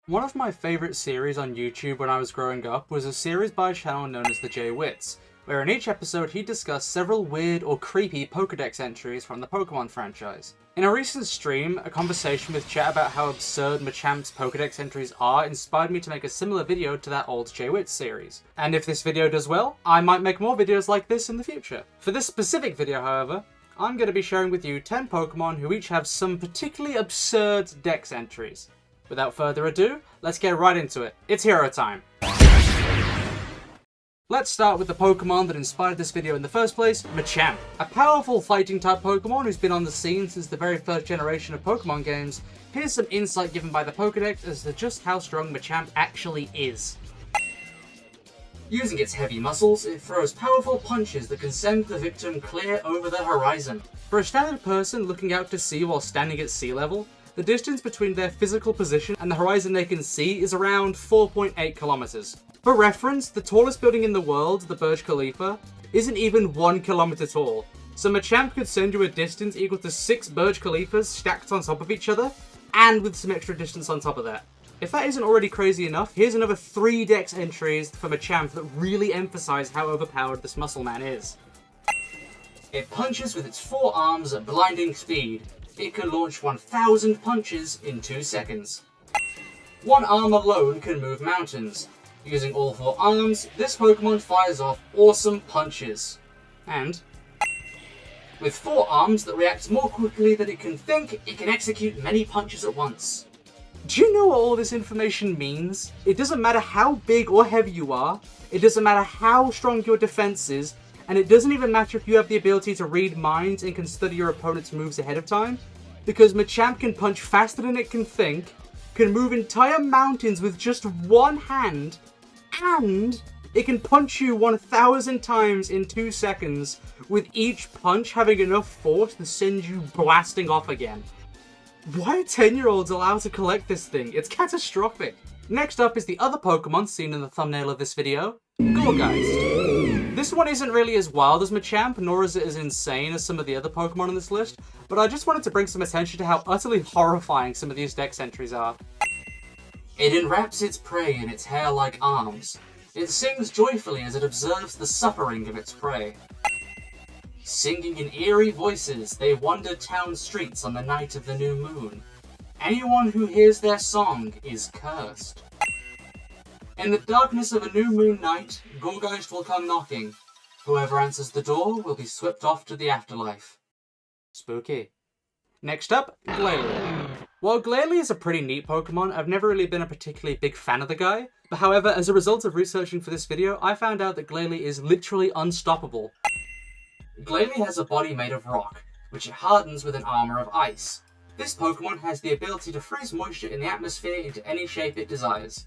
One of my favourite series on YouTube when I was growing up was a series by a channel known as the J Wits, where in each episode he discussed several weird or creepy Pokedex entries from the Pokemon franchise. In a recent stream, a conversation with chat about how absurd Machamp's Pokedex entries are inspired me to make a similar video to that old J Wits series. And if this video does well, I might make more videos like this in the future. For this specific video, however, I'm going to be sharing with you 10 Pokemon who each have some particularly absurd Dex entries. Without further ado, let's get right into it. It's hero time! Let's start with the Pokemon that inspired this video in the first place, Machamp. A powerful fighting type Pokemon who's been on the scene since the very first generation of Pokemon games. Here's some insight given by the Pokedex as to just how strong Machamp actually is. Using its heavy muscles, it throws powerful punches that can send the victim clear over the horizon. For a standard person looking out to sea while standing at sea level, the distance between their physical position and the horizon they can see is around 4.8 kilometers. For reference, the tallest building in the world, the Burj Khalifa, isn't even 1 kilometer tall. So Machamp could send you a distance equal to 6 Burj Khalifas stacked on top of each other, and with some extra distance on top of that. If that isn't already crazy enough, here's another 3 Dex entries for Machamp that really emphasize how overpowered this muscle man is. It punches with its 4 arms at blinding speed. It can launch 1,000 punches in 2 seconds. One arm alone can move mountains. Using all 4 arms, this Pokemon fires off awesome punches. And with 4 arms that react more quickly than it can think, it can execute many punches at once. Do you know what all this information means? It doesn't matter how big or heavy you are, it doesn't matter how strong your defense is, and it doesn't even matter if you have the ability to read minds and can study your opponent's moves ahead of time, because Machamp can punch faster than it can think, can move entire mountains with just one hand, and it can punch you 1,000 times in 2 seconds, with each punch having enough force to send you blasting off again. Why are 10-year-olds allowed to collect this thing? It's catastrophic. Next up is the other Pokemon seen in the thumbnail of this video, Gourgeist. This one isn't really as wild as Machamp, nor is it as insane as some of the other Pokemon on this list, but I just wanted to bring some attention to how utterly horrifying some of these Dex entries are. It enwraps its prey in its hair-like arms. It sings joyfully as it observes the suffering of its prey. Singing in eerie voices, they wander town streets on the night of the new moon. Anyone who hears their song is cursed. In the darkness of a new moon night, Gourgeist will come knocking. Whoever answers the door will be swept off to the afterlife. Spooky. Next up, Glaly. While Glaly is a pretty neat Pokemon, I've never really been a particularly big fan of the guy. But however, as a result of researching for this video, I found out that Glaly is literally unstoppable. Glaly has a body made of rock, which it hardens with an armor of ice. This Pokemon has the ability to freeze moisture in the atmosphere into any shape it desires.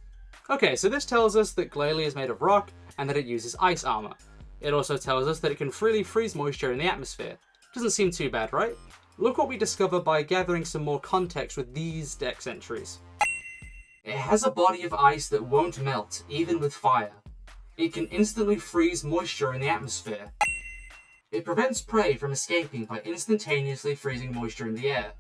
Okay, so this tells us that Glaly is made of rock, and that it uses ice armor. It also tells us that it can freely freeze moisture in the atmosphere. Doesn't seem too bad, right? Look what we discover by gathering some more context with these Dex entries. It has a body of ice that won't melt, even with fire. It can instantly freeze moisture in the atmosphere. It prevents prey from escaping by instantaneously freezing moisture in the air.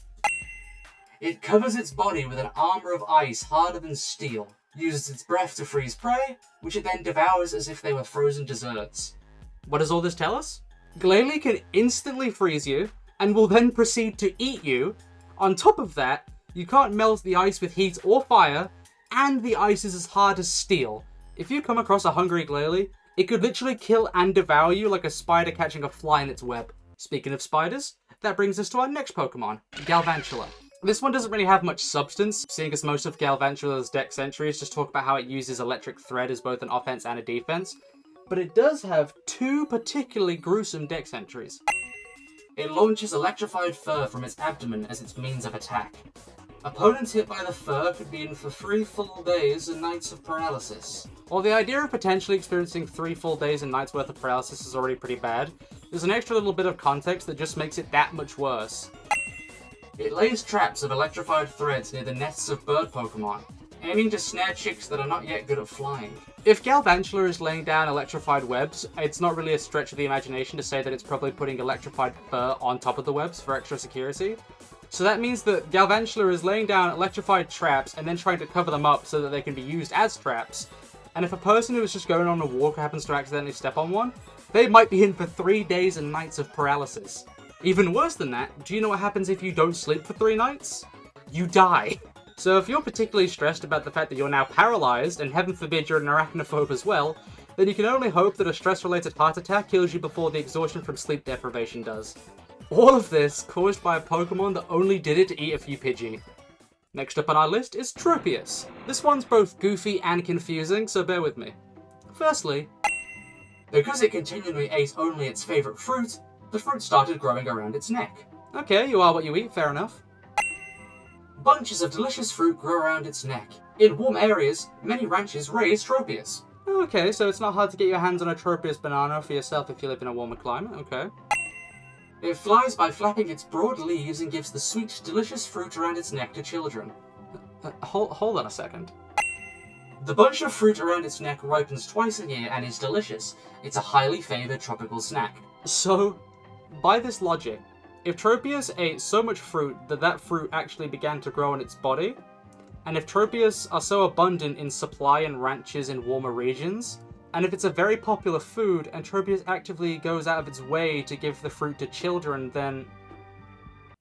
It covers its body with an armor of ice harder than steel, uses its breath to freeze prey, which it then devours as if they were frozen desserts. What does all this tell us? Glaly can instantly freeze you, and will then proceed to eat you. On top of that, you can't melt the ice with heat or fire, and the ice is as hard as steel. If you come across a hungry Glaly, it could literally kill and devour you like a spider catching a fly in its web. Speaking of spiders, that brings us to our next Pokemon, Galvantula. This one doesn't really have much substance, seeing as most of Galvantula's Dex entries just talk about how it uses electric thread as both an offense and a defense, but it does have 2 particularly gruesome Dex entries. It launches electrified fur from its abdomen as its means of attack. Opponents hit by the fur could be in for 3 full days and nights of paralysis. While the idea of potentially experiencing 3 full days and nights worth of paralysis is already pretty bad, there's an extra little bit of context that just makes it that much worse. It lays traps of electrified threads near the nests of bird Pokemon, aiming to snare chicks that are not yet good at flying. If Galvantula is laying down electrified webs, it's not really a stretch of the imagination to say that it's probably putting electrified fur on top of the webs for extra security. So that means that Galvantula is laying down electrified traps and then trying to cover them up so that they can be used as traps. And if a person who is just going on a walk happens to accidentally step on one, they might be in for 3 days and nights of paralysis. Even worse than that, do you know what happens if you don't sleep for 3 nights? You die. So if you're particularly stressed about the fact that you're now paralyzed, and heaven forbid you're an arachnophobe as well, then you can only hope that a stress-related heart attack kills you before the exhaustion from sleep deprivation does. All of this caused by a Pokemon that only did it to eat a few Pidgey. Next up on our list is Tropius. This one's both goofy and confusing, so bear with me. Firstly, because it continually ate only its favourite fruit, the fruit started growing around its neck. Okay, you are what you eat, fair enough. Bunches of delicious fruit grow around its neck. In warm areas, many ranches raise Tropius. Okay, so it's not hard to get your hands on a Tropius banana for yourself if you live in a warmer climate, okay. It flies by flapping its broad leaves and gives the sweet, delicious fruit around its neck to children. Hold on a second. The bunch of fruit around its neck ripens twice a year and is delicious. It's a highly favoured tropical snack. So, by this logic, if Tropius ate so much fruit that that fruit actually began to grow in its body, and if Tropius are so abundant in supply in ranches in warmer regions, and if it's a very popular food and Tropius actively goes out of its way to give the fruit to children, then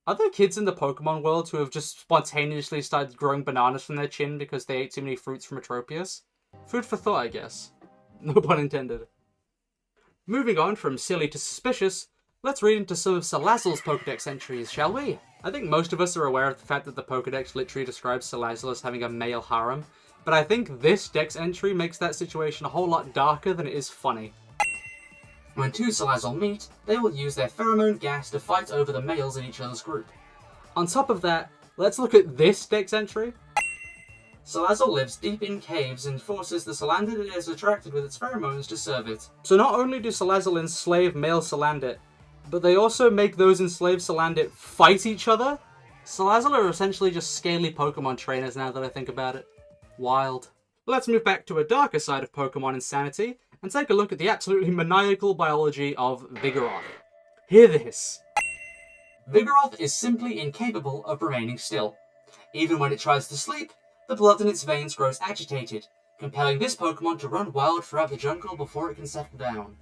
are there kids in the Pokemon world who have just spontaneously started growing bananas from their chin because they ate too many fruits from a Tropius? Food for thought, I guess. No pun intended. Moving on from silly to suspicious, let's read into some of Salassal's Pokedex entries, shall we? I think most of us are aware of the fact that the Pokedex literally describes Salassal as having a male harem, but I think this Dex entry makes that situation a whole lot darker than it is funny. When two Salassal meet, they will use their pheromone gas to fight over the males in each other's group. On top of that, let's look at this Dex entry. Salassal lives deep in caves and forces the Salandit it is attracted with its pheromones to serve it. So not only do Salassal enslave male Salandit, but they also make those enslaved Salandit fight each other? Salassal are essentially just scaly Pokemon trainers now that I think about it. Wild. Let's move back to a darker side of Pokemon insanity and take a look at the absolutely maniacal biology of Vigoroth. Hear this. Vigoroth is simply incapable of remaining still. Even when it tries to sleep, the blood in its veins grows agitated, compelling this Pokemon to run wild throughout the jungle before it can settle down.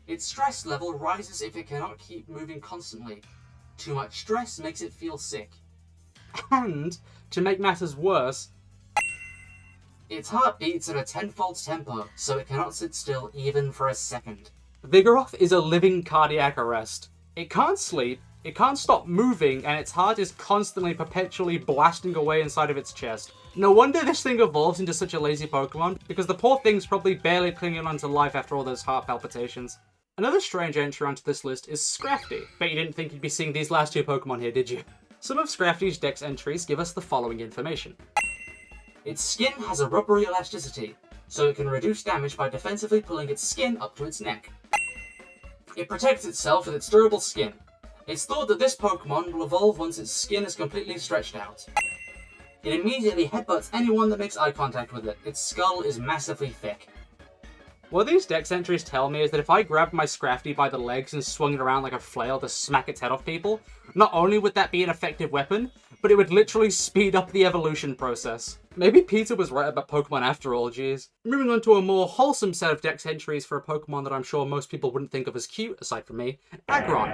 Its stress level rises if it cannot keep moving constantly. Too much stress makes it feel sick. And, to make matters worse, its heart beats at a 10-fold tempo, so it cannot sit still even for a second. Vigoroth is a living cardiac arrest. It can't sleep, it can't stop moving, and its heart is constantly, perpetually blasting away inside of its chest. No wonder this thing evolves into such a lazy Pokemon, because the poor thing's probably barely clinging onto life after all those heart palpitations. Another strange entry onto this list is Scrappy. Bet you didn't think you'd be seeing these last two Pokemon here, did you? Some of Scrappy's Dex entries give us the following information. Its skin has a rubbery elasticity, so it can reduce damage by defensively pulling its skin up to its neck. It protects itself with its durable skin. It's thought that this Pokemon will evolve once its skin is completely stretched out. It immediately headbutts anyone that makes eye contact with it. Its skull is massively thick. What these Dex entries tell me is that if I grabbed my Scrappy by the legs and swung it around like a flail to smack its head off people, not only would that be an effective weapon, but it would literally speed up the evolution process. Maybe Peter was right about Pokemon after all, geez. Moving on to a more wholesome set of Dex entries for a Pokemon that I'm sure most people wouldn't think of as cute, aside from me, Agron.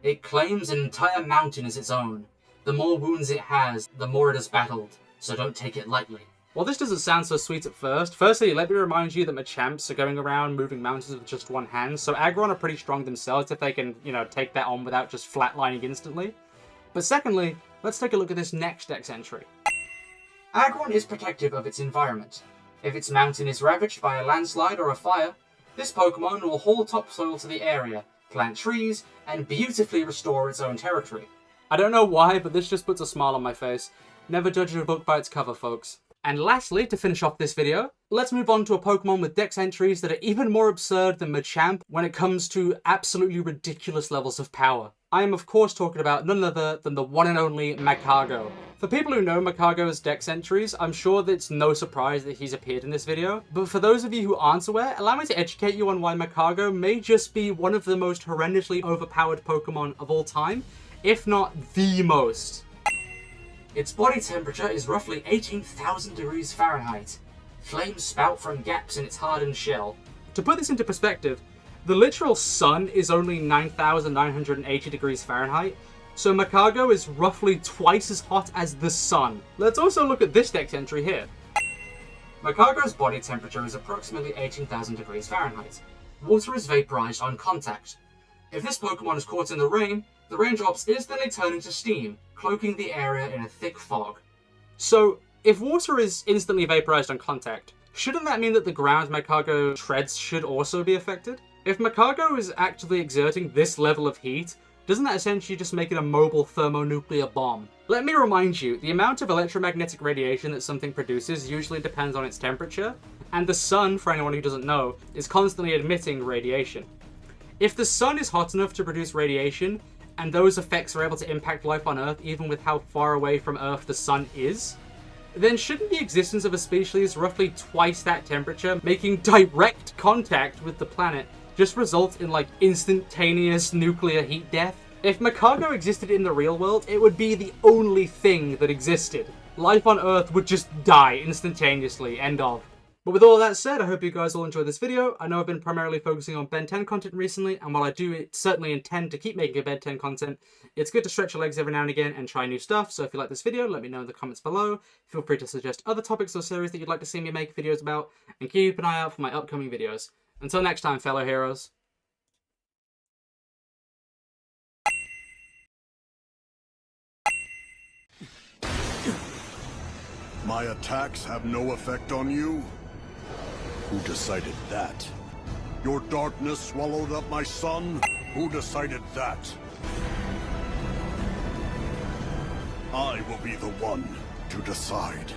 It claims an entire mountain as its own. The more wounds it has, the more it has battled, so don't take it lightly. While this doesn't sound so sweet at first, firstly, let me remind you that Machamps are going around moving mountains with just one hand, so Agron are pretty strong themselves if they can, take that on without just flatlining instantly. But secondly, let's take a look at this next Dex entry. Agron is protective of its environment. If its mountain is ravaged by a landslide or a fire, this Pokemon will haul topsoil to the area, plant trees, and beautifully restore its own territory. I don't know why, but this just puts a smile on my face. Never judge a book by its cover, folks. And lastly, to finish off this video, let's move on to a Pokemon with Dex entries that are even more absurd than Machamp when it comes to absolutely ridiculous levels of power. I am of course talking about none other than the one and only Machamp. For people who know Machago's dex entries, I'm sure that it's no surprise that he's appeared in this video, but for those of you who aren't aware, allow me to educate you on why Machamp may just be one of the most horrendously overpowered Pokemon of all time, if not the most. Its body temperature is roughly 18,000 degrees Fahrenheit. Flames spout from gaps in its hardened shell. To put this into perspective, the literal sun is only 9,980 degrees Fahrenheit, so Machamp is roughly twice as hot as the sun. Let's also look at this dex entry here. Machamp's body temperature is approximately 18,000 degrees Fahrenheit. Water is vaporized on contact. If this Pokemon is caught in the raindrops instantly turn into steam, cloaking the area in a thick fog. So, if water is instantly vaporized on contact, shouldn't that mean that the ground Machamp treads should also be affected? If Machamp is actually exerting this level of heat, doesn't that essentially just make it a mobile thermonuclear bomb? Let me remind you, the amount of electromagnetic radiation that something produces usually depends on its temperature, and the sun, for anyone who doesn't know, is constantly emitting radiation. If the sun is hot enough to produce radiation, and those effects are able to impact life on Earth even with how far away from Earth the sun is, then shouldn't the existence of a species roughly twice that temperature, making direct contact with the planet, just result in like instantaneous nuclear heat death? If Machamp existed in the real world, it would be the only thing that existed. Life on Earth would just die instantaneously, end of. But with all that said, I hope you guys all enjoyed this video. I know I've been primarily focusing on Ben 10 content recently, and while I do certainly intend to keep making Ben 10 content, it's good to stretch your legs every now and again and try new stuff. So if you like this video, let me know in the comments below. Feel free to suggest other topics or series that you'd like to see me make videos about, and keep an eye out for my upcoming videos. Until next time, fellow heroes. My attacks have no effect on you? Who decided that? Your darkness swallowed up my sun? Who decided that? I will be the one to decide.